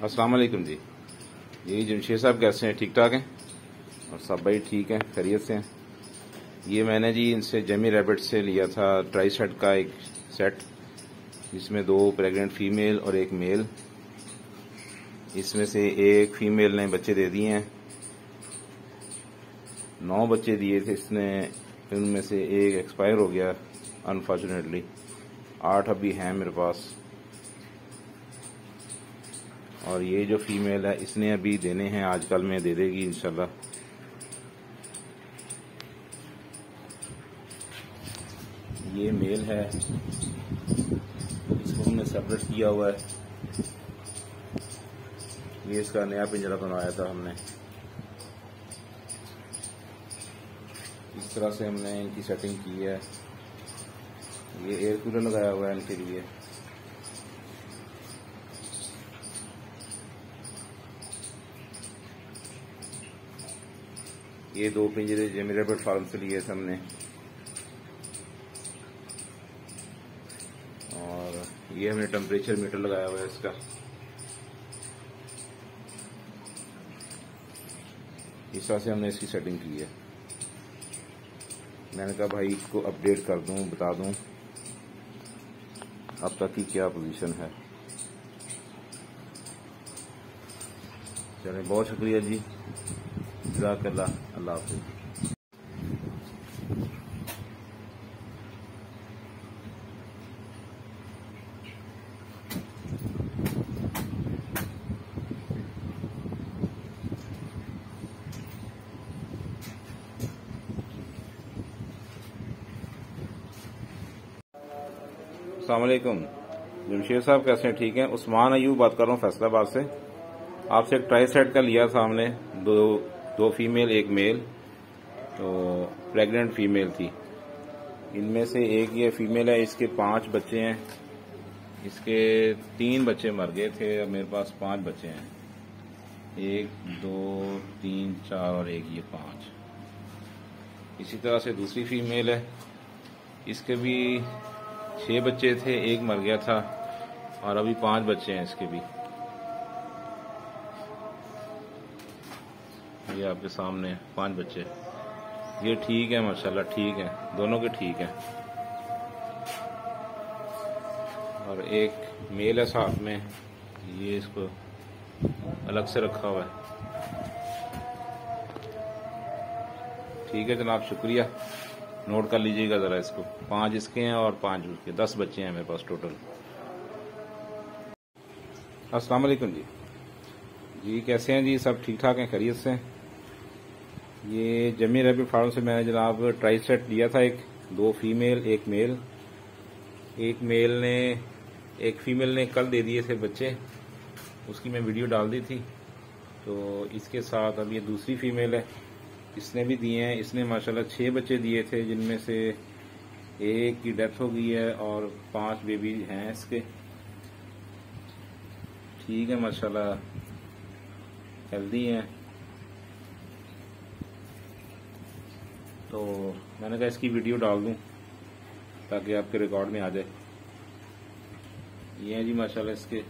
अस्सलाम वालेकुम जी। यही जमशेद साहब कैसे हैं? ठीक ठाक हैं? और सब भाई ठीक हैं, खैरियत से हैं? ये मैंने जी इनसे जमी रैबिट से लिया था ट्राई सेट का एक सेट, जिसमें 2 प्रेग्नेंट फीमेल और 1 मेल। इसमें से एक फीमेल ने बच्चे दे दिए हैं, 9 बच्चे दिए थे इसने, उनमें से एक एक्सपायर हो गया अनफॉर्चुनेटली। 8 अभी हैं मेरे पास। और ये जो फीमेल है इसने अभी देने हैं, आजकल में दे देगी इंशाल्लाह। ये मेल है, इसको हमने सेपरेट किया हुआ है। ये इसका नया पिंजरा बनवाया था हमने। इस तरह से हमने इनकी सेटिंग की है। ये एयर कूलर लगाया हुआ है इनके लिए। ये 2 पिंजरे जमी रैबिट फार्म से लिए थे हमने। और ये हमने टेम्परेचर मीटर लगाया हुआ है इसका। इस तरह से हमने इसकी सेटिंग की है। मैंने कहा भाई इसको अपडेट कर दूं, बता दूं अब तक की क्या पोजीशन है। चलें, बहुत शुक्रिया जी, जज़ाकल्लाह, अल्लाह हाफ़िज़। अस्सलाम वालेकुम। जमशेद साहब कैसे हैं? ठीक हैं? उस्मान अयूब बात कर रहा हूँ फैसलाबाद से। आपसे एक ट्राई सेट का लिया था हमने, दो फीमेल 1 मेल, तो प्रेग्नेंट फीमेल थी। इनमें से एक ये फीमेल है, इसके 5 बच्चे हैं। इसके 3 बच्चे मर गए थे, अब मेरे पास 5 बच्चे हैं। 1 2 3 4 और 1 ये 5। इसी तरह से दूसरी फीमेल है, इसके भी 6 बच्चे थे, 1 मर गया था और अभी 5 बच्चे हैं इसके भी। ये आपके सामने 5 बच्चे। ये ठीक है माशाल्लाह, ठीक है, दोनों के ठीक है। और एक मेल है साथ में, ये इसको अलग से रखा हुआ है। ठीक है जनाब, शुक्रिया। नोट कर लीजिएगा ज़रा इसको। 5 इसके हैं और 5 उसके, 10 बच्चे हैं मेरे पास टोटल। अस्सलाम वालेकुम जी। जी कैसे हैं जी? सब ठीक ठाक हैं, खैरियत से हैं? ये जमी रैबिट फार्म से मैंने जनाब ट्राई सेट लिया था, 2 फीमेल 1 मेल। एक फीमेल ने कल दे दिए थे बच्चे, उसकी मैं वीडियो डाल दी थी। तो इसके साथ अब ये दूसरी फीमेल है, इसने भी दिए हैं। इसने माशाल्लाह 6 बच्चे दिए थे, जिनमें से 1 की डेथ हो गई है और 5 बेबी हैं इसके। ठीक है माशाल्लाह, हेल्दी हैं। तो मैंने कहा इसकी वीडियो डाल दूं ताकि आपके रिकॉर्ड में आ जाए। ये हैं जी माशाल्लाह, इसके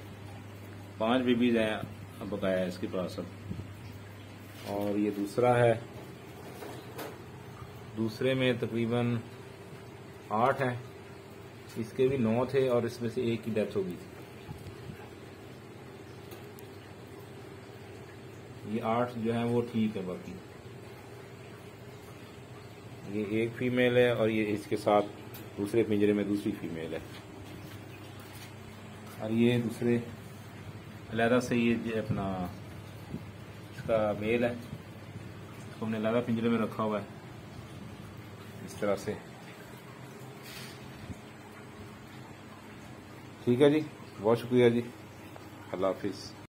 5 बेबीज हैं अब बकाया है इसके पास अब। और ये दूसरा है, दूसरे में तकरीबन 8 हैं, इसके भी 9 थे और इसमें से 1 की डेथ हो गई थी। ये 8 जो हैं वो ठीक है। बाकी ये 1 फीमेल है और ये इसके साथ दूसरे पिंजरे में दूसरी फीमेल है। और ये दूसरे अलहदा से ये अपना इसका मेल है, इसको हमने अलहदा पिंजरे में रखा हुआ है इस तरह से। ठीक है जी, बहुत शुक्रिया जी, अल्लाह हाफिज़।